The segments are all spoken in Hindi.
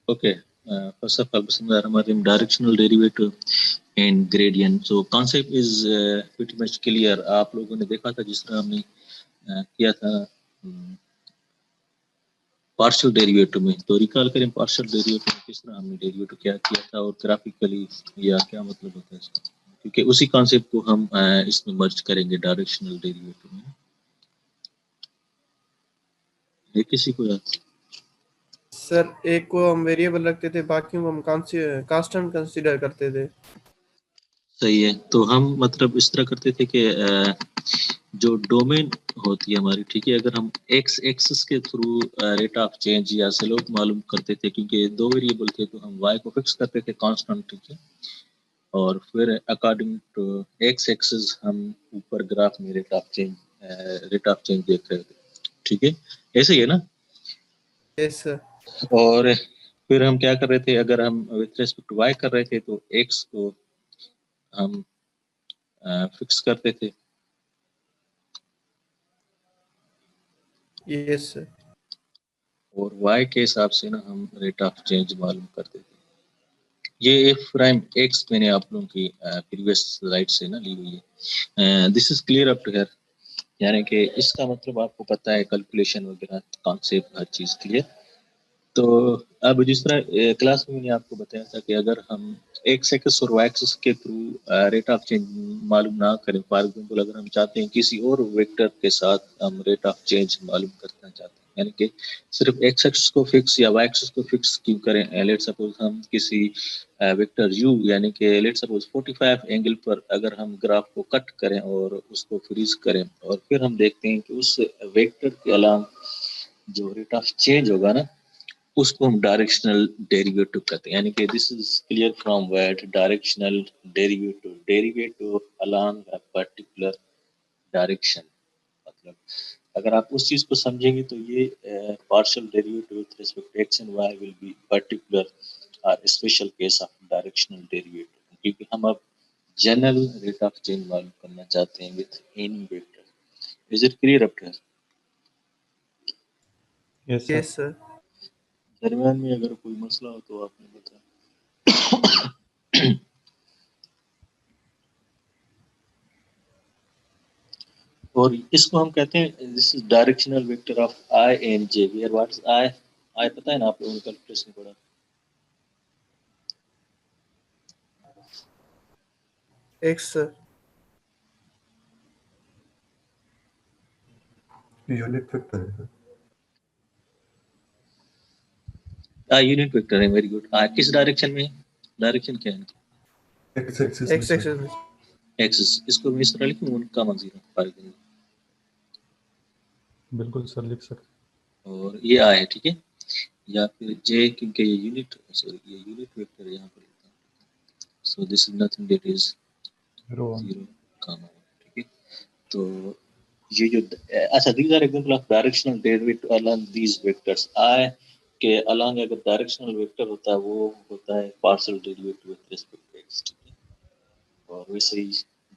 Okay. First of all, Bismillahirrahmanirrahim, directional derivative and gradient. So concept is pretty much clear. आप लोगों ने देखा था जिस तरह हमने किया था पार्शियल डेरिवेटिव में, तो रिकॉल करें पार्शियल डेरिवेटिव में किस तरह हमने डेरिवेटिव क्या किया था और ग्राफिकली या क्या मतलब होता है इसका, क्योंकि उसी कॉन्सेप्ट को हम इसमें मर्ज करेंगे डायरेक्शनल डेरिवेटिव में। ये किसी को याद? सर एक को हम वेरिएबल रखते थे, बाकी को हम कांस्टेंट कंसीडर करते थे। सही है। तो हम मतलब इस तरह करते थे कि जो डोमेन होती है हमारी, ठीक है, अगर हम एक्स एक्सिस के थ्रू रेट ऑफ चेंज या स्लोप मालूम करते थे, क्योंकि दो वेरिएबल थे तो हम वाई को फिक्स करते थे कांस्टेंट, ठीक है, और फिर अकॉर्डिंग टू एक्स एक्सिस हम ऊपर ग्राफ में रेट ऑफ चेंज देख रहे थे, ठीक है, ऐसे ही है ना। Yes sir. और फिर हम क्या कर रहे थे, अगर हम विथ रेस्पेक्ट टू वाई कर रहे थे तो एक्स को हम फिक्स करते थे, यस सर। और वाई के हिसाब से ना हम रेट ऑफ चेंज मालूम करते थे। ये एफ प्राइम एक्स मैंने आप लोगों की प्रीवियस स्लाइड से ना ली हुई है। This is clear up to here, यानी कि इसका मतलब आपको पता है कैलकुलेशन वगैरह कॉन्सेप्ट हर चीज़ क्लियर। तो अब जिस तरह क्लास में मैंने आपको बताया था कि अगर हम एक्स एक्स और वाई एक्सिस के थ्रू रेट ऑफ चेंज मालूम ना करें, फॉर एग्जाम्पल अगर हम चाहते हैं किसी और वेक्टर के साथ हम रेट ऑफ चेंज मालूम करना चाहते हैं, यानी कि सिर्फ एक्स एक्सिस को फिक्स या वाई एक्सिस को फिक्स क्यों करें। लेट सपोज हम किसी वेक्टर यू यानी कि लेट सपोज 45 एंगल पर अगर हम ग्राफ को कट करें और उसको फ्रीज करें, और फिर हम देखते हैं कि उस वेक्टर के अलावा जो रेट ऑफ चेंज होगा ना, उसको हम डायरेक्शनल डेरिवेटिव कहते हैं। यानी कि this is clear from word directional derivative along a particular direction. मतलब अगर आप उस चीज को समझेंगे तो ये partial derivative with respect to X and Y will be particular और special case of directional derivative, क्योंकि हम अब जनरल रेट ऑफ चेंज मालूम करना चाहते हैं with any vector. Is it clear up to? Yes yes sir. Sir. दरमियान में अगर कोई मसला हो तो आपने बताया। और इसको हम कहते हैं this is directional vector of I and J, where what is I? I पता है ना आप लोगों ने कैलकुलेशन पढ़ा? X sir. यूनिट वेक्टर है सर। यूनिट वेक्टर है, वेरी गुड। किस डायरेक्शन में? डायरेक्शन क्या है? एक्स एक्सिस में एक्स सर। एक्सिस में। एक्सिस। इसको मैं इस तरह लिखूं, उनका जीरो फॉर एग्जांपल, बिल्कुल सर, लिख सकते। और ये आई है, ठीक है, या फिर जे, क्योंकि ये यूनिट, सॉरी ये यूनिट वेक्टर है यहाँ पर लिखता हूं, so this is nothing that is row zero comma, ठीक है। तो ये जो अच्छा, these are example of directional derivative along these vectors. I के अलोंग अगर डायरेक्शनल वेक्टर होता है वो होता है partial derivative with respect to X, ठीक है। और वैसे ही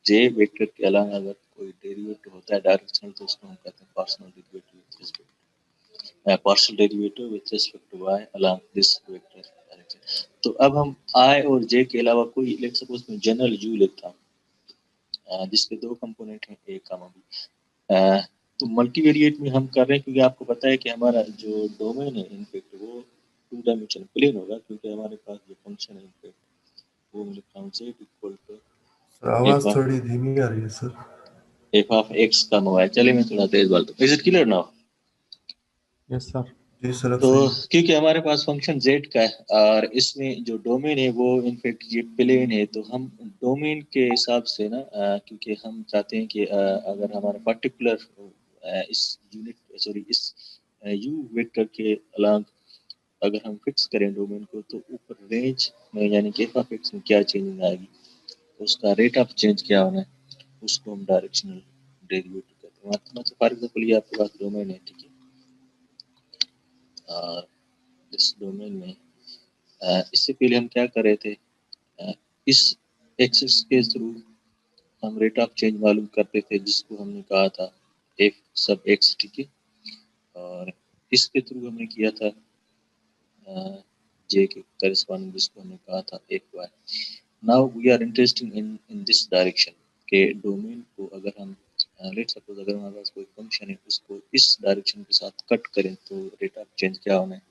जे वेक्टर के अलोंग अगर कोई डेरिवेटिव होता है डायरेक्शनल तो उसको हम कहते हैं partial derivative with respect partial derivative with respect to y along this vector direction. तो अब हम i और j के अलावा कोई लेट सपोज मैं जनरल u लेता हूँ जिसके दो कंपोनेंट हैं a कॉमा b। तो मल्टीवेरिएट में हम कर रहे हैं क्योंकि आपको पता है कि हमारा जो डोमेन है इनफैक्ट वो टू डायमेंशनल प्लेन होगा, क्योंकि हमारे पास जो फंक्शन है इनफैक्ट वो मैं लिखता हूँ z इक्वल टू सर। आवाज थोड़ी धीमी आ रही है सर। f ऑफ x का मोबाइल। चलिए मैं थोड़ा तेज बोलता हूँ। Is it clear now? Yes sir. जी सर, अब तो सही है। क्योंकि हमारे पास फंक्शन z का है और इसमें जो डोमेन है वो इनफैक्ट ये प्लेन है, तो हम डोमेन के हिसाब से ना क्योंकि हम चाहते हैं कि अगर हमारा पर्टिकुलर इस यूनिट सॉरी इस यू वेक्टर के अलांग अगर हम फिक्स करें डोमेन को, तो ऊपर रेंज में यानी कि एफ ऑफ एक्स में क्या चेंजिंग आएगी, तो उसका रेट ऑफ चेंज क्या होना है, उसको हम डायरेक्शनल डेरिवेटिव कहते हैं। मतलब फॉर एग्जाम्पल ये आपके पास डोमेन है, ठीक है, और इस डोमेन में इससे पहले हम क्या कर रहे थे, इस एक्सिस के थ्रू हम रेट ऑफ चेंज मालूम करते थे जिसको हमने कहा था एफ सब एक्स, ठीक है, और इसके थ्रू हमने किया था जे के करस्पॉन्डिंग जिसको हमने कहा था एक बार। Now we are interesting in this direction के डोमेन को अगर हम लेट सपोज अगर हमारे पास कोई फंक्शन है उसको इस डायरेक्शन के साथ कट करें तो रेट ऑफ चेंज क्या होना है,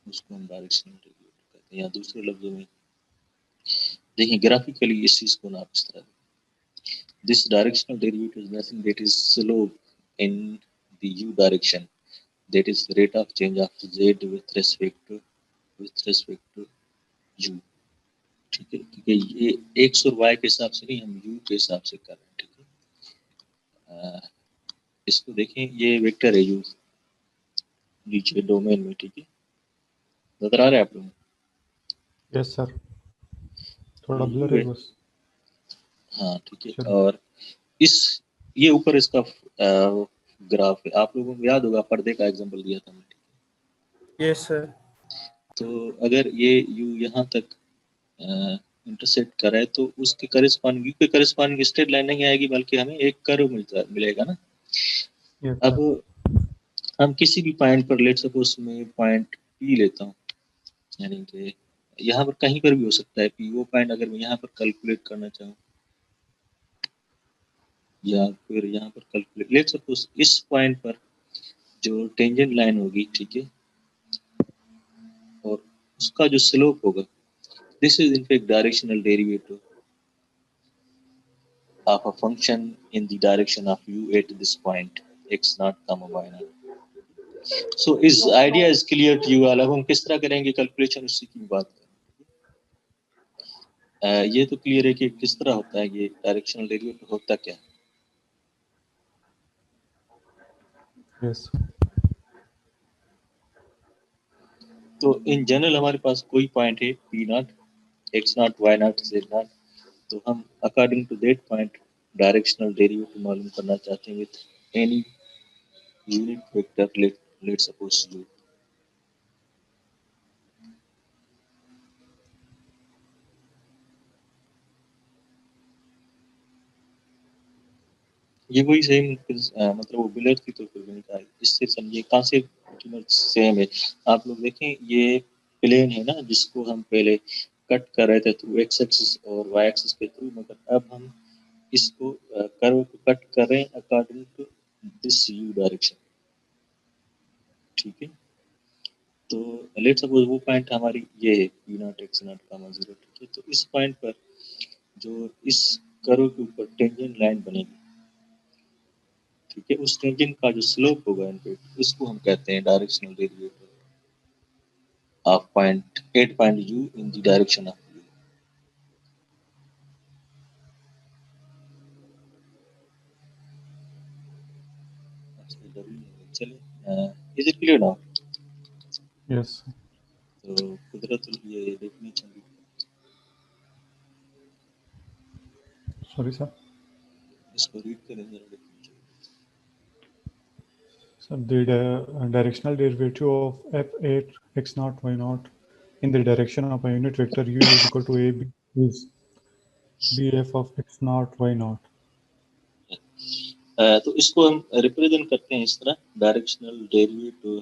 उसको हम डायरेक्शनल डेरिवेटिव कहते हैं। या दूसरे लफ्जों में देखिए ग्राफिकली इस चीज को ना आप इस तरह, this directional derivative is nothing that is slope in the u direction, that is rate of change of z with respect to u। ठीक है, क्योंकि ये x और y के हिसाब से नहीं, हम u के हिसाब से कर रहे हैं। ठीक है, इसको देखें, ये वेक्टर है u नीचे डोमेन में। ठीक है, नजर आ रहा है आप लोगों को? यस सर, थोड़ा ये ब्लर u है है। बस। हाँ ठीक है, चलो और इस ये ऊपर इसका ग्राफ है, आप लोगों को याद होगा पर्दे का एग्जांपल दिया था मैंने। Yes sir. तो अगर ये u यहाँ तक इंटरसेक्ट करे तो उसके करस्पॉन्डिंग यू के करस्पॉन्डिंग स्ट्रेट लाइन नहीं आएगी, बल्कि हमें एक कर्व मिलेगा ना। यस अब सर। हम किसी भी पॉइंट पर लेट सपोज मैं पॉइंट पी लेता हूँ, यानी कि यहाँ पर कहीं पर भी हो सकता है पी, वो पॉइंट अगर मैं यहाँ पर कैलकुलेट करना चाहूँ या फिर यहाँ पर कैलकुलेट, लेट सपोज इस पॉइंट पर जो टेंजेंट लाइन होगी, ठीक है, और उसका जो स्लोप होगा, this is in fact directional derivative of a function in the direction of u at this point x naught comma y naught। so is idea is clear to you all। अब हम किस तरह करेंगे कैलकुलेशन, उसी की बात करें। ये तो क्लियर है कि किस तरह होता है ये डायरेक्शनल डेरिवेटिव, होता क्या है। यस तो इन जनरल हमारे पास कोई पॉइंट है P not, X not, Y not, Z not, तो हम according to that point directional derivative मालूम करना चाहते हैं with any unit vector, let suppose U. ये वही सेम मतलब वो बिलर थी तो फिर मैंने कहा इससे समझिए कॉन्सेप्ट सेम है। आप लोग देखें ये प्लेन है ना जिसको हम पहले कट कर रहे थे थ्रू एक्स एक्सिस और वाई एक्सिस के थ्रू, मगर अब हम इसको कर्व को कट कर रहे हैं according to this U direction. ठीक है, तो लेट्स सपोज वो पॉइंट हमारी ये है P not X not comma zero. ठीक है, तो इस पॉइंट पर जो इस कर्व के ऊपर टेंजेंट लाइन बनेगी, ठीक है, उस टेंजेंट का जो स्लोप होगा इनफैक्ट उसको हम कहते हैं directional derivative of point at point U in the direction of U. चलिए, is it clear now? Yes तो कुदरत ये देखनी चाहिए, सॉरी सर। इसको रीड करें जरा, देखनी चाहिए। So the directional derivative of f8 x naught y naught in the direction of a unit vector u is equal to a b is bf of x naught y naught। तो इसको हम रिप्रेजेंट करते हैं इस तरह, directional derivative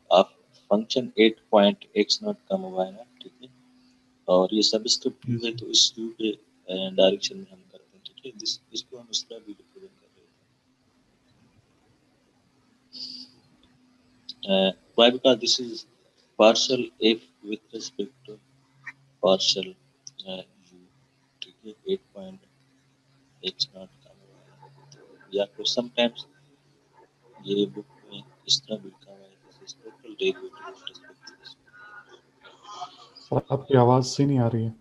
of function 8 point x not come y not. ठीक है, और ये सबस्क्रिप्ट यू है तो इस यू के डायरेक्शन में हम करते हैं। ठीक है, इसको हम इस तरह भी रिप्रेजेंट कर रहे हैं। why because this is partial f with respect to partial u। ठीक है, 8 point x not come y, या फिर समटाइम्स ये बुक में इस तरह भी लिखा हुआ है this is total derivative with respect to this. Sir आपकी आवाज़ सी नहीं आ रही है,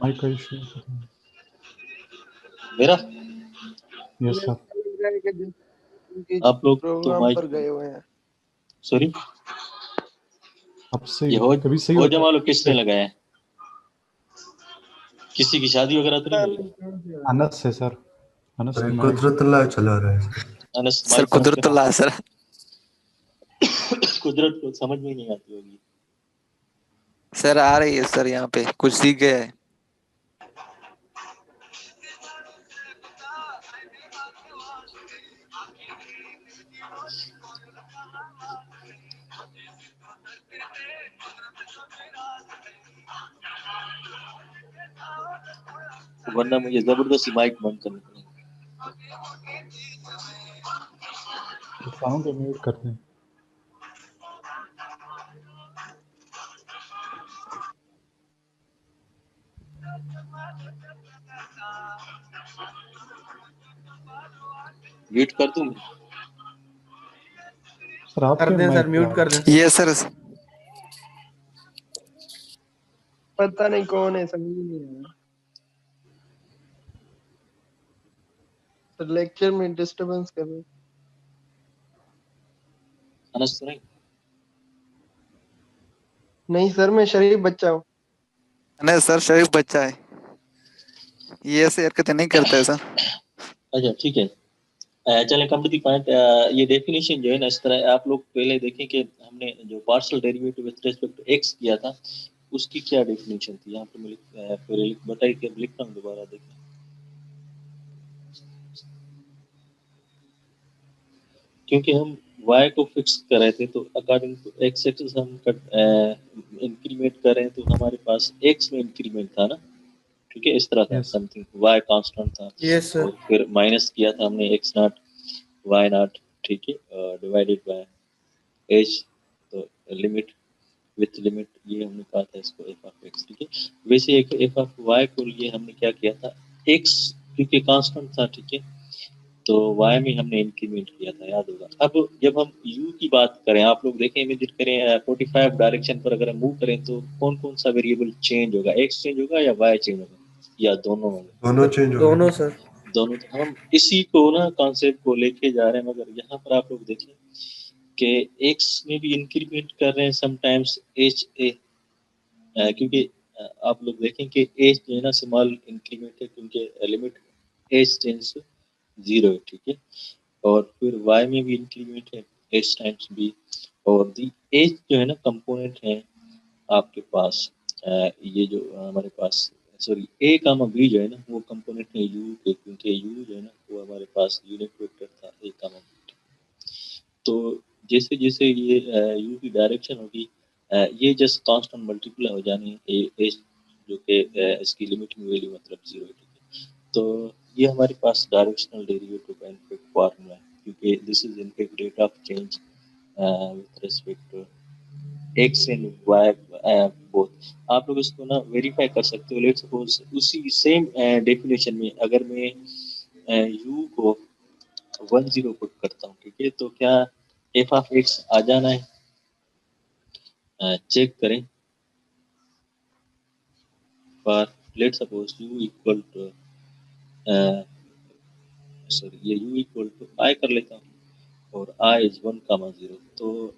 माइक का इशू। मेरा यस सर। आप लोग तो प्रोग्राम माइक, पर गए हुए हैं। सॉरी, आपसे ये कभी सही हो होता जमा लो किसने है। लगाया है? किसी की शादी वगैरह तो नहीं हुई? अनस है सर, अनस अरे की माइक। कुदरतुल्लाह चला रहा है सर। अनस सर माइक बंद कर। कुदरतुल्लाह सर। कुदरत को समझ में ही नहीं आती होगी। सर आ रही है सर, यहाँ पे कुछ सीख गया है। वरना मुझे जबरदस्ती माइक बंद करना पड़ेगा। साउंड को म्यूट करते हैं। म्यूट कर दूं? सर आपके कर दें माइक सर, म्यूट कर दें। ये सर पता नहीं कौन है, समझ ही नहीं आया सर। लेक्चर में डिस्टरबेंस कर रहे। अनस तो नहीं? नहीं सर, मैं शरीफ बच्चा हूँ। नहीं सर, शरीफ बच्चा है, ये ऐसे हरकतें नहीं करता है सर। अच्छा ठीक है। चलें कम टू द पॉइंट। ये डेफिनेशन जो है ना, इस तरह आप लोग पहले देखें कि हमने जो partial derivative with respect to X किया था उसकी क्या डेफिनेशन थी। यहाँ पे मैं फिर बताइए कि लिखता हूँ, दोबारा देखें। क्योंकि हम y को फिक्स कर रहे थे तो अकॉर्डिंग टू x एक्सिस हम इंक्रीमेंट कर रहे हैं, तो हमारे पास x में इंक्रीमेंट था ना, ठीक है, इस तरह था। Yes. समथिंग y कांस्टेंट था यस सर। और फिर माइनस किया था हमने x नॉट y नॉट, ठीक है, डिवाइडेड बाय h, तो लिमिट विथ लिमिट ये हमने कहा था इसको f ऑफ x, ठीक है। वैसे एक f ऑफ y को लिए हमने क्या किया था, x क्योंकि कांस्टेंट था, ठीक है, तो y में हमने इंक्रीमेंट किया था, याद होगा। अब जब हम u की बात करें, आप लोग देखें, इमेजिन करें 45 डायरेक्शन पर अगर हम मूव करें तो कौन कौन सा वेरिएबल चेंज होगा, x चेंज होगा या y चेंज होगा या दोनों होंगे? दोनों चेंज हो दोनों गए। सर। दोनों। तो हम इसी को ना कॉन्सेप्ट को लेके जा रहे हैं, मगर यहाँ पर आप लोग देखें कि x में भी इंक्रीमेंट कर रहे हैं समटाइम्स h a, क्योंकि आप लोग देखें कि h जो है ना स्मॉल इंक्रीमेंट है, क्योंकि लिमिट h टेंस 0 है, ठीक है। और फिर y में भी इंक्रीमेंट है h टाइम्स b, और दी h जो है ना कंपोनेंट है आपके पास, ये जो हमारे पास सॉरी a कामा b जो है ना वो कंपोनेंट है u के, क्योंकि u जो है ना वो हमारे पास यूनिट वेक्टर था a कामा b। तो जैसे जैसे ये u की डायरेक्शन होगी, ये जस्ट कांस्टेंट मल्टीप्लाई हो जानी है a जो कि इसकी लिमिट में वैल्यू मतलब 0 है, ठीक है। तो ये हमारे पास डायरेक्शनल डेरिवेटिव का इनफैक्ट फार्मूला है, क्योंकि this is in fact rate of change with respect to x and y both. आप लोग इसको ना वेरीफाई कर सकते हो। लेट्स सपोज उसी सेम डेफिनेशन में अगर मैं u को 10 पुट करता हूँ, ठीक है, तो क्या f ऑफ x आ जाना है? चेक करें। For let's suppose u equal to sorry ये u इक्वल टू i कर लेता हूँ और i इज 1,0। तो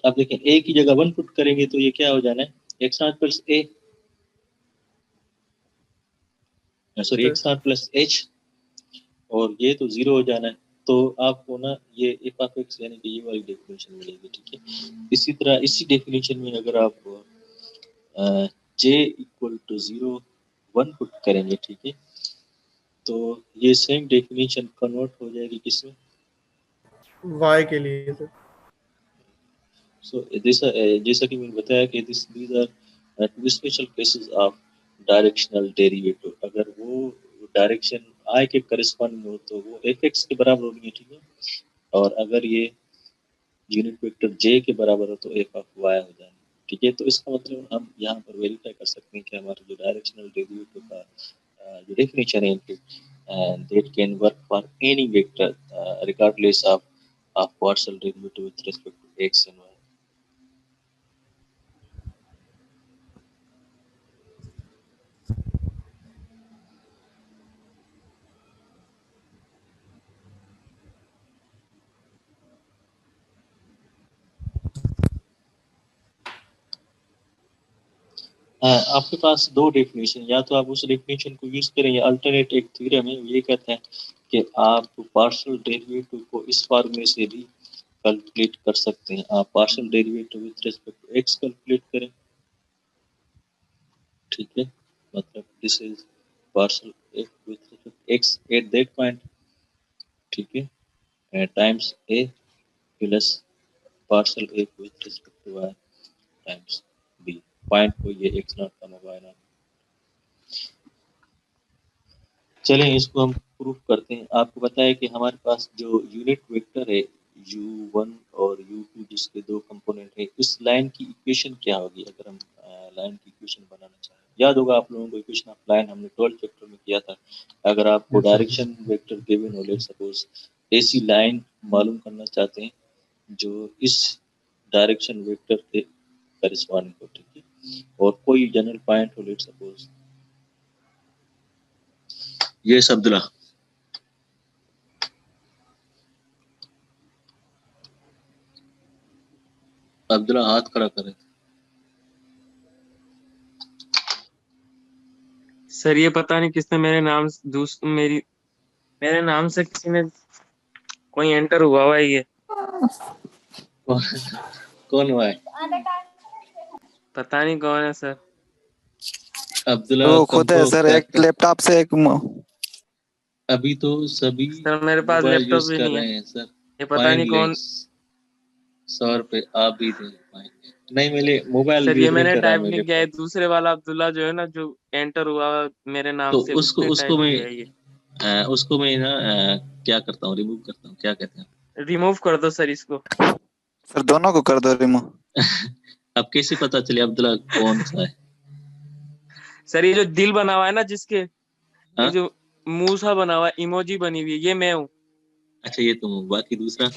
अब देखें a की जगह 1 पुट करेंगे तो ये क्या हो जाना है, x not plus a sorry x not plus h, और ये तो 0 हो जाना है। तो आपको ना ये f ऑफ x यानी कि ये वाली डेफिनेशन मिलेगी, ठीक है। इसी तरह इसी डेफिनेशन में अगर आप j इक्वल टू 0 1 पुट करेंगे, ठीक है, तो ये सेम डेफिनेशन कन्वर्ट हो जाएगी किसमें, y के लिए सर। सो जैसा कि मैंने बताया कि these are two special cases of directional derivative. अगर वो डायरेक्शन i के करस्पॉन्डिंग हो तो वो fx के बराबर होनी है, ठीक है, और अगर ये यूनिट वेक्टर j के बराबर हो तो f ऑफ y हो जाए, ठीक है। तो इसका मतलब हम यहाँ पर वेरीफाई कर सकते हैं कि हमारा जो डायरेक्शनल डेरिवेटिव का जो डेफिनेशन है that can work for any vector regardless of partial derivative with respect to x and y। आपके पास दो डेफिनेशन, या तो आप उस डेफिनेशन को यूज करें या अल्टरनेट एक थ्योरम है ये कहता है कि आप पार्शियल डेरिवेटिव को इस फॉर्मूले से भी कैलकुलेट कर सकते हैं। आप partial derivative with respect to X calculate करें, ठीक है, मतलब this is partial with respect X at that point, ठीक है, times A plus partial A with respect to Y times B. Point को ये X not comma Y not. चलें इसको हम प्रूफ करते हैं। आपको पता है कि हमारे पास जो यूनिट वेक्टर है u1 और u2 जिसके दो कंपोनेंट है, इस लाइन की इक्वेशन क्या होगी अगर हम लाइन की इक्वेशन बनाना चाहें? याद होगा आप लोगों को इक्वेशन ऑफ लाइन हमने 12th चैप्टर में किया था। अगर आपको Yes, sir. Direction vector given हो, लेट्स सपोज ऐसी लाइन मालूम करना चाहते हैं जो इस डायरेक्शन वेक्टर के करिस्पॉन्डिंग हो, ठीक है, और कोई जनरल पॉइंट हो, लेट्स सपोज ये अब्दुल्ला, अब्दुल्ला हाथ खड़ा करे। सर ये पता नहीं किसने मेरे नाम मेरे नाम से किसी ने कोई एंटर हुआ है ये कौन हुआ है? पता नहीं कौन है सर। अब्दुल्ला वो खुद है तुमको सर, एक लैपटॉप से एक अभी तो सभी सर मेरे पास मोबाइल लैपटॉप यूज भी कर नहीं है, रहे हैं सर। ये पता नहीं कौन। 100 रुपए आप भी दें। नहीं, मेरे मोबाइल सर ये रीड नहीं मैंने कर रहा टाइप मेरे नहीं किया है, लैपटॉप। दूसरे वाला अब्दुल्ला जो है ना जो एंटर हुआ मेरे नाम तो से उसको उसने उसको टाइप मैं किया है ये। उसको मैं ना क्या करता हूँ, रिमूव करता हूँ, क्या कहते हैं? रिमूव कर दो सर इसको। सर दोनों को कर दो रिमूव। अब कैसे पता चले अब्दुल्ला कौन सा है? सर ये जो दिल बना हुआ है ना जिसके, ये हाँ? जो मुंह सा बना हुआ है, इमोजी बनी हुई है, ये मैं हूँ। अच्छा ये तुम हो, बाकी दूसरा?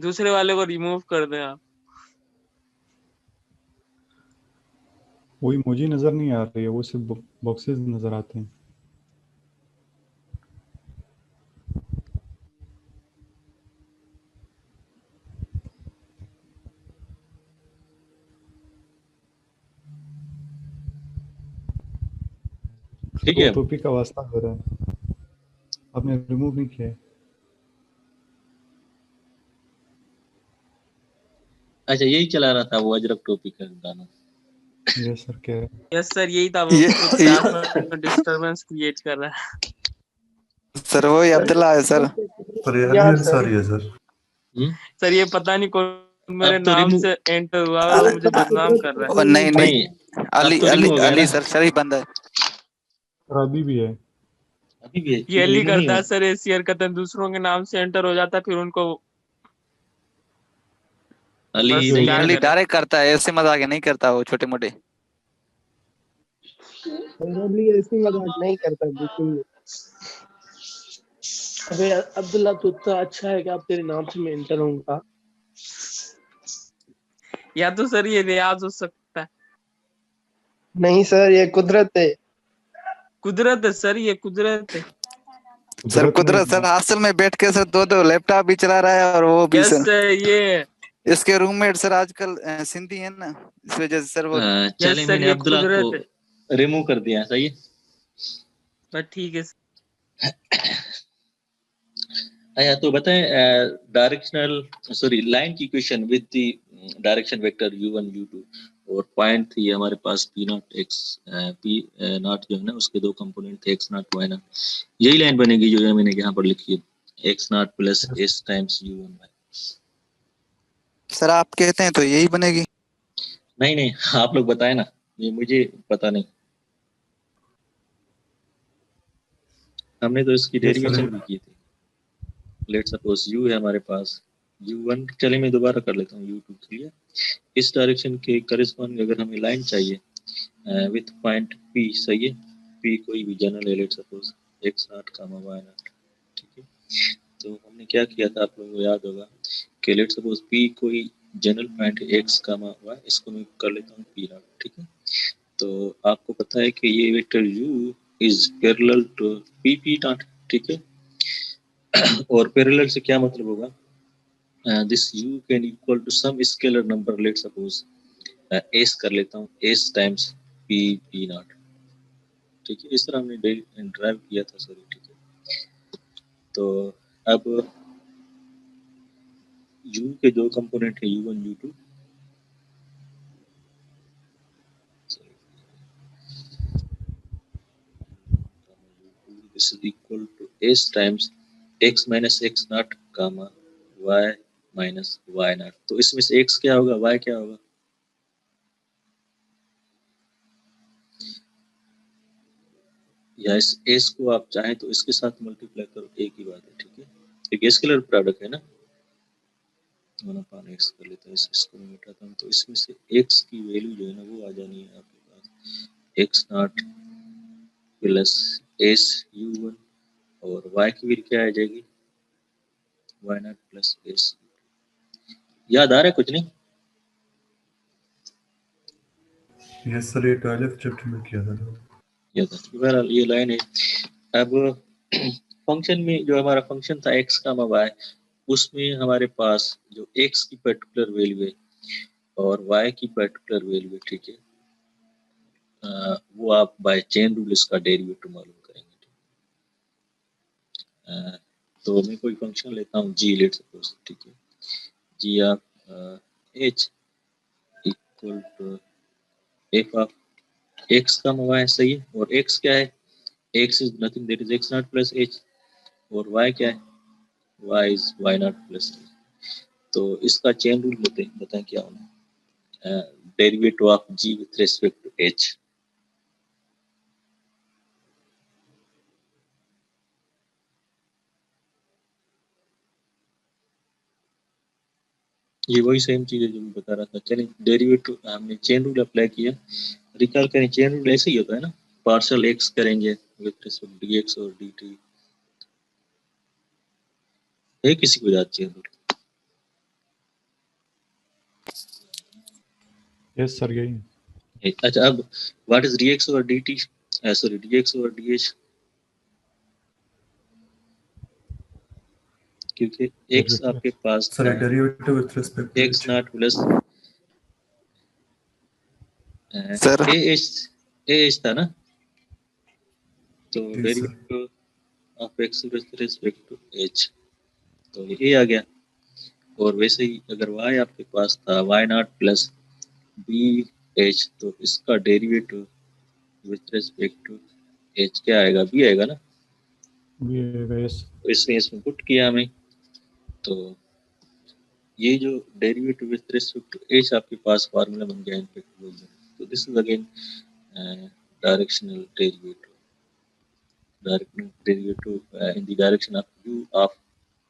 दूसरे वाले को रिमूव कर दें आप। वो इमोजी नजर नहीं आ रही है, वो सिर्फ बॉक्सेस नजर आते हैं। ठीक वो है। टॉपिक का वास्ता हो रहा है, आपने रिमूव नहीं किया है। अच्छा यही चला रहा था वो अजरक टोपी का गाना। यस सर, क्या है? यस सर यही था, वो ये, कुछ क्लास में डिस्टरबेंस क्रिएट कर रहा है। सर वही अब्दुल्ला है सर। सर ये या अनिल सर सर ये सर हम्म? सर ये पता नहीं कौन मेरे अब तो नाम रिमूव, से एंटर हुआ है, वो मुझे बदनाम कर रहा है। और नहीं नहीं, नहीं अब अली तो अली रिमूव हो गया अली ना? सर शरीफ बंदा है। और अभी भी है। अभी भी है, ये ये अली रिमूव नहीं करता हुआ। है सर ऐसी हरकतें, दूसरों के नाम से एंटर हो जाता है फिर उनको अली बस नहीं है क्या ना? अली करें। डायरेक्ट करता है, ऐसे मजाक नहीं करता वो छोटे मोटे। जनरली ऐसी मजाक नहीं करता बिल्कुल भी। अबे अब्दुल्ला तू तो अच्छा है कि आप तेरे नाम से मैं एंटर होऊंगा। या तो सर ये रियाज हो सकता है। नहीं सर ये कुदरत है। कुदरत है सर, ये कुदरत है। सर कुदरत कुदरत नहीं, सर हॉस्टल में बैठ के सर दो लैपटॉप भी चला रहा है और वो भी यस सर। सर ये, इसके रूममेट सर आजकल सिंधी है ना, इस वजह से सर वो। चले यस सर मैंने ये अब्दुल्ला को कुदरत है। रिमूव कर दिया, सही है। बस ठीक है। अच्छा तो बताएं, डायरेक्शनल सॉरी लाइन की equation with the direction vector u1 u2 और पॉइंट थी हमारे पास p not x, p not जो है ना उसके दो कंपोनेंट थे x नॉट y नॉट। यही लाइन बनेगी जो मैंने यहाँ पर लिखी है, x not plus s times u1 y। Sir आप कहते हैं तो यही बनेगी। नहीं नहीं, आप लोग बताए ना, ये मुझे पता नहीं। हमने तो इसकी यस डेरिवेशन सर। भी की थी। लेट सपोज u है हमारे पास, u1, चले मैं दोबारा कर लेता हूँ, u2 क्लियर। इस डायरेक्शन के करस्पॉन्डिंग अगर हमें लाइन चाहिए विथ पॉइंट p, सही है, p कोई भी जनरल है, let suppose x not comma y not, ठीक है। तो हमने क्या किया था आप लोगों को याद होगा कि लेट सपोज p कोई जनरल पॉइंट है x कामा y, इसको मैं कर लेता हूँ p नॉट, ठीक है। तो आपको पता है कि ये vector u is parallel to p not, ठीक है। और पैरेलल से क्या मतलब होगा, this u can equal to some scalar number, let suppose s कर लेता हूँ, s टाइम्स p नॉट, ठीक है। इस तरह हमने ड्राइव किया था सॉरी, ठीक है। तो अब u के दो कंपोनेंट है u1 u2, this is equal to s times x minus x not comma y minus y not. तो इसमें से x क्या होगा, y क्या होगा? या इस एस को आप चाहें तो इसके साथ मल्टीप्लाई करो, एक ही बात है, ठीक है। एक स्केलर प्रोडक्ट है ना, 1/x कर लेते हैं, इसको मैं मिटाता हूँ, तो इसमें से x की वैल्यू जो है ना वो आ जानी है आपके पास x0 प्लस एस u1, और y की वैल्यू क्या आ जाएगी y0 प्लस एस। याद आ रहा है कुछ नहीं? यस सर, ये 12th चैप्टर में किया था ना। याद है, बहरहाल ये लाइन है। अब फंक्शन में जो हमारा फंक्शन था x का y, उसमें हमारे पास जो x की पर्टिकुलर वैल्यू है और y की पर्टिकुलर वैल्यू है, ठीक है, वो आप बाय चेन रूल इसका डेरिवेटिव मालूम करेंगे। तो मैं कोई फंक्शन लेता हूँ g, लेट सपोज, ठीक है, g of h equal to f of x का y, सही है। और x क्या है, x is nothing, that is x0 plus h, और y क्या है, y is y0 plus h। तो इसका चेन रूल लेते हैं, बताएं क्या होना है, derivative of g with respect to h। ये वही सेम चीज है जो मैं बता रहा था। चलिए डेरिवेटिव हमने चेन रूल अप्लाई किया, रिकॉल करें, चेन रूल ऐसे ही होता है ना, पार्शियल एक्स करेंगे विद रिस्पेक्ट dx और dt। है किसी को याद चेन रूल? यस सर, यही। अच्छा, अब व्हाट इज dx और dt, सॉरी dx और dh, क्योंकि x आपके पास सर था derivative with respect to x not plus sir ah था ना, तो जी sir. Derivative of x with respect to h, तो ये a आ गया। और वैसे ही अगर y आपके पास था y not plus B H, तो इसका derivative with respect to H क्या आएगा, बी आएगा ना, यस। तो इसमें इसमें पुट किया हमें, तो ये जो derivative with respect to H आपके पास फार्मूला बन गया इनफैक्ट। तो this is again directional derivative in the direction of u of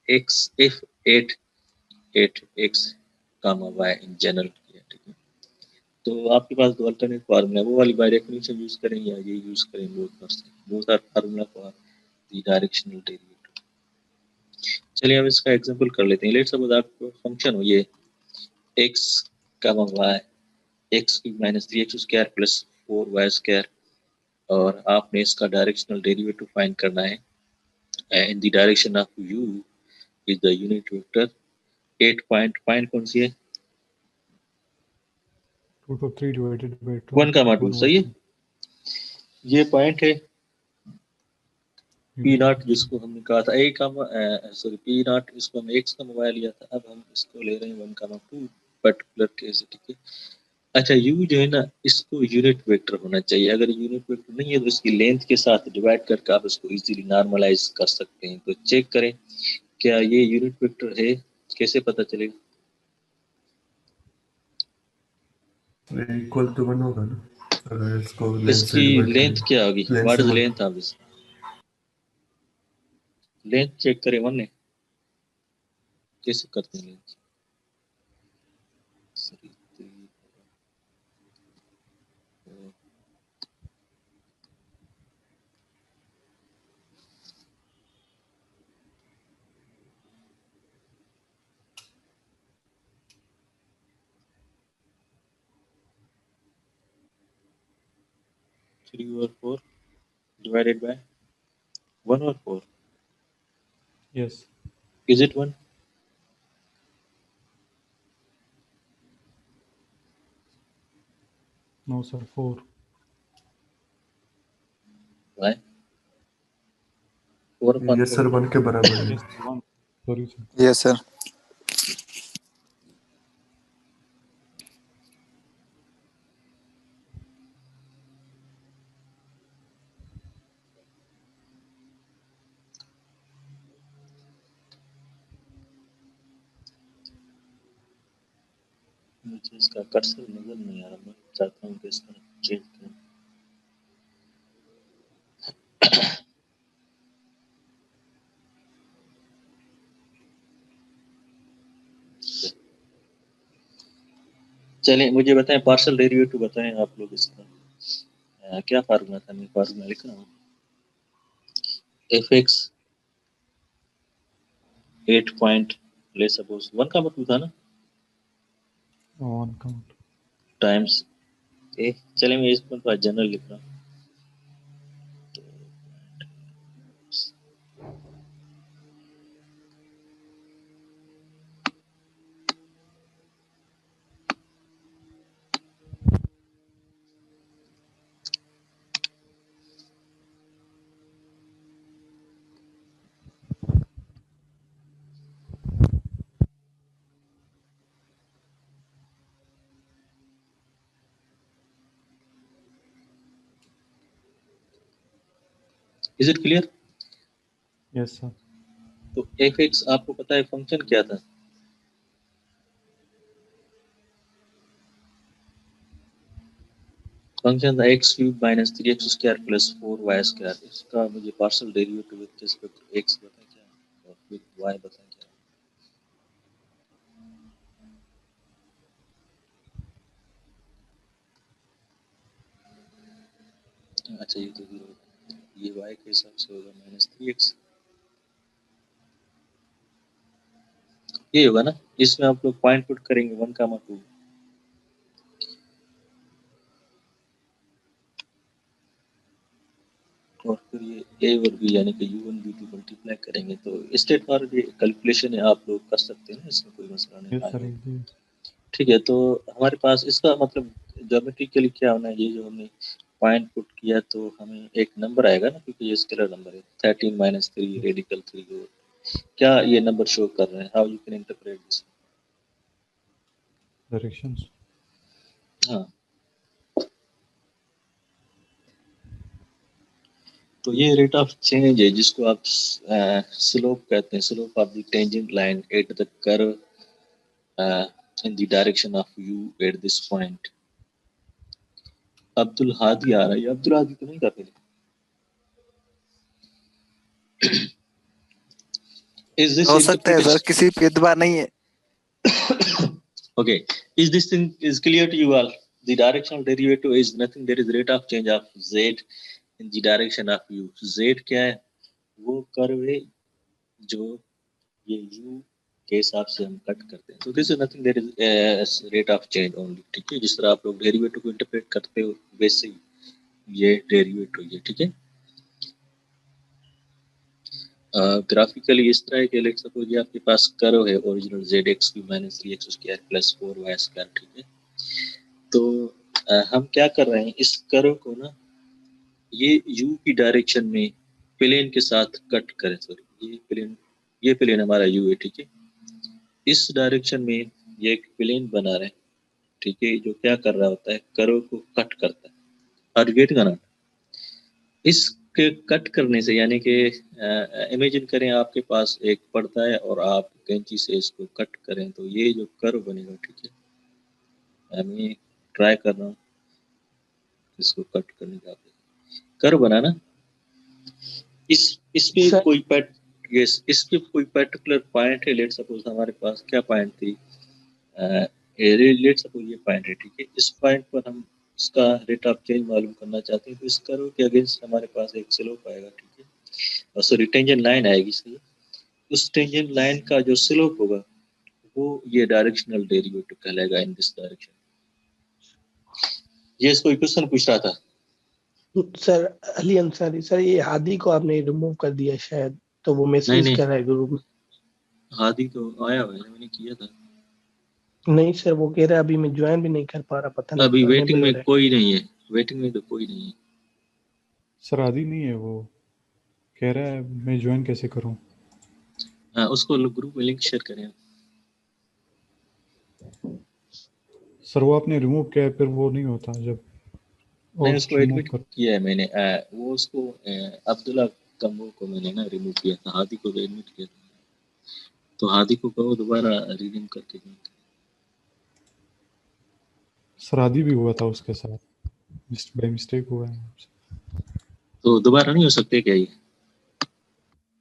x if 8x y in general किया, ठीक है। तो आपके पास दो अल्टरनेट फार्मूला, वो वाली बाय डेफिनेशन यूज करें या ये यूज करें, both are formula for the directional derivative. चलिए अब इसका एग्जांपल कर लेते हैं। लेट्स सपोज आपको फंक्शन हो ये x y x³ - 3x² plus 4y², और आपने इसका डायरेक्शनल डेरिवेटिव फाइंड करना है इन the direction of u is the unit vector 8 point कौन सी है, 2 to 3 divided by 2. 1,2, सही है। ये पॉइंट है पी नॉट, जिसको हमने कहा था सॉरी पी नॉट, इसको हम एक्स का मोबाइल लिया था, अब हम इसको ले रहे हैं 1,2 पर्टिकुलर केस, ठीक है। अच्छा, यू जो है ना, इसको यूनिट वेक्टर होना चाहिए। अगर यूनिट वेक्टर नहीं है तो इसकी लेंथ के साथ डिवाइड करके आप इसको इजीली नॉर्मलाइज कर सकते हैं। तो चेक करें क्या ये यूनिट वेक्टर है, कैसे पता चलेगा? इक्वल टू 1 होगा ना, अगर इसको लेंथ से इसकी डिवाइड लेंथ करें। क्या होगी, लेंथ व्हाट से इज मत- length of this, length check करें, 1 है, कैसे करते हैं लेंथ? सॉरी 3 और 4 divided by 1 or 4, Yes. is it 1? No, sir. 4. Why? 4 upon yes 4 sir 1 के बराबर है। Yes, 1. Sorry, sir. Yes sir. मुझे इसका कर्सर नजर नहीं आ रहा, मैं चाहता हूँ कि इसका चेंज करूँ। चलिए मुझे बताएं पार्शियल डेरिवेटिव बताएं आप लोग इसका क्या फार्मूला था, मैं फार्मूला लिख रहा हूँ। एफ एक्स 8 पॉइंट ले सपोज 1 का मतलब था ना ऑन काउंट टाइम्स ए। चलिए मैं इसको तो जनरल लिख रहा हूँ। Is it clear? Yes sir. तो एफ एक्स आपको पता है फंक्शन क्या था? फंक्शन था X cube minus 3x square plus 4y square. इसका मुझे partial derivative with respect to X बताएं क्या है और विद वाई बताएं क्या है। अच्छा ये तो 0, ये y के हिसाब से होगा माइनस 3x, ये होगा ना। इसमें आप लोग पॉइंट पुट करेंगे 1, 2 और फिर ये a और b यानी कि u1 u2 मल्टीप्लाई करेंगे तो स्टेट फॉरवर्ड कैलकुलेशन है, आप लोग कर सकते हैं ना, इसमें कोई मसला नहीं यस सर। आएगा। ठीक है, तो हमारे पास इसका मतलब ज्योमेट्रिकली क्या होना है, ये जो हमने पॉइंट पुट किया तो हमें एक नंबर आएगा ना, क्योंकि ये स्केलर नंबर है 13 माइनस 3 रेडिकल 3 और क्या ये नंबर शो कर रहे हैं, how you can interpret this. Directions. हाँ, तो ये रेट ऑफ चेंज है जिसको आप स्लोप कहते हैं, slope of the tangent line at the curve in the direction of u at this point। Abdul Hadi आ रहा है, अब्दुल हादी तो नहीं करते। Is this हो सकता है सर, interpretation किसी पे एतबार नहीं है। okay? Is this thing is clear to you all? The directional derivative is nothing, there is rate of change of z in the direction of u। z क्या है? वो कर्व है जो ये u के हिसाब से हम कट करते हैं। तो this is nothing, there is rate of change only. ठीक है, जिस तरह आप लोग डेरिवेटिव को इंटरप्रेट करते हो वैसे ही ये डेरिवेटिव है। ठीक है, ग्राफिकली इस तरह के लेट सपोज ये आपके पास कर्व है original zx³ minus 3x square plus 4y square. ठीक है, तो हम क्या कर रहे हैं, इस कर्व को ना ये u की डायरेक्शन में प्लेन के साथ कट करें। सॉरी, ये प्लेन हमारा u है। ठीक है, इस डायरेक्शन में ये एक प्लेन बना रहे हैं। ठीक है, जो क्या कर रहा होता है, कर्व को कट करता है। और गेट का ना इसके कट करने से यानी कि इमेजिन करें आपके पास एक पर्दा है और आप कैंची से इसको कट करें तो ये जो कर्व बनेगा। ठीक है, मैं ट्राई कर रहा हूँ इसको कट करने का। कर्व बना ना, इसमें सर कोई यस, इसके कोई पर्टिकुलर पॉइंट है। लेट सपोज हमारे पास क्या पॉइंट थी, लेट सपोज ये पॉइंट है। ठीक है, इस पॉइंट पर हम इसका रेट ऑफ चेंज मालूम करना चाहते हैं तो इस कर्व के अगेंस्ट हमारे पास एक स्लोप आएगा। ठीक है, और सॉरी टेंजेंट लाइन आएगी। सही, उस टेंजेंट लाइन का जो स्लोप होगा वो ये डायरेक्शनल डेरिवेटिव कहलाएगा इन दिस डायरेक्शन। ये कोई क्वेश्चन पूछ रहा था। सर अली अंसारी सर, ये हादी को आपने रिमूव कर दिया शायद, तो वो मैसेज नहीं कर रहा है ग्रुप में। हादी तो आया हुआ है, मैंने किया था। नहीं सर, वो कह रहा है अभी मैं ज्वाइन भी नहीं कर पा रहा, पता नहीं अभी वेटिंग अनएबल हो में रहा है। कोई नहीं है, वेटिंग में तो कोई नहीं है। सर आदि नहीं है, वो कह रहा है मैं ज्वाइन कैसे करूं। हाँ, उसको ग्रुप में लिंक शेयर करें। सर वो आपने रिमूव किया है, फिर वो नहीं होता जब नहीं, और उसको रिमूव एडमिट कर। किया है मैंने। वो उसको अब्दुल्ला कम्बो को मैंने ना रिमूव किया था, हादी को भी एडमिट किया था। तो हादी को कहो दोबारा रिडीम करके join करे। सर आदि भी हुआ था उसके साथ, बाय मिस्टेक हुआ है। तो दोबारा नहीं हो सकते क्या ये?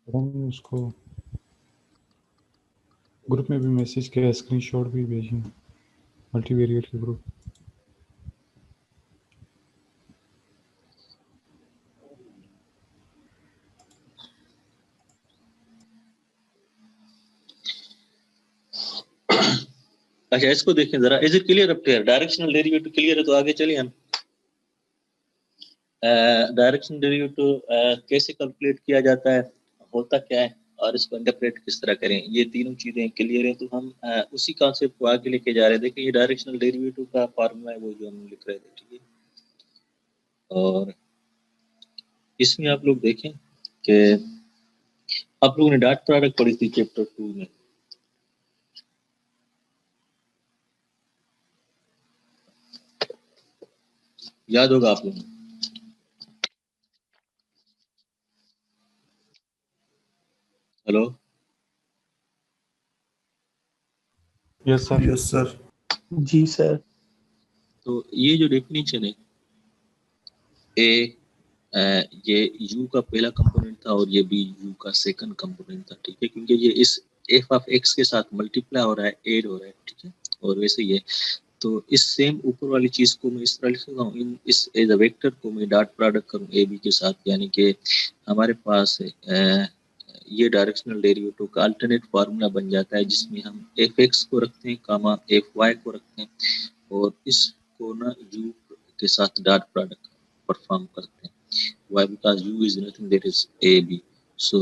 पता नहीं, उसको ग्रुप में भी मैसेज किया, स्क्रीनशॉट भी भेजी। मल्टीवेरिएट के ग्रुप। अच्छा, इसको देखें जरा, is it clear up here? Directional derivative clear है तो आगे चलिए हम। डायरेक्शनल डेरिवेटिव कैसे कैलकुलेट किया जाता है, होता क्या है, और इसको इंटरप्रेट किस तरह करें, ये तीनों चीजें क्लियर हैं तो हम उसी कॉन्सेप्ट को आगे लेके जा रहे हैं। देखिए, ये डायरेक्शनल डेरिवेटिव का फार्मूला है वो जो हम लिख रहे थे, ठीक है। और इसमें आप लोग देखें कि आप लोगों ने डॉट प्रोडक्ट पढ़ी थी चैप्टर 2 में। याद होगा आप लोगों को। Hello, yes sir. Yes sir. जी सर। तो ये जो डेफिनेशन है, ये यू का पहला कंपोनेंट था और ये भी यू का सेकंड कंपोनेंट था, ठीक है, क्योंकि ये इस एफ ऑफ एक्स के साथ मल्टीप्लाई हो रहा है, ऐड हो रहा है, ठीक है। और वैसे ही है, तो इस सेम ऊपर वाली चीज को मैं इस तरह लिख सकता हूँ, इस एज अ वेक्टर को मैं डॉट प्रोडक्ट करूँ ए बी के साथ, यानी कि हमारे पास ये डायरेक्शनल डेरिवेटिव का अल्टरनेट फार्मूला बन जाता है, जिसमें हम एफ एक्स को रखते हैं कामा एफ वाई को रखते हैं, और इसको ना यू के साथ डॉट प्रोडक्ट परफॉर्म करते हैं। Why? Because u is nothing, that is ab. So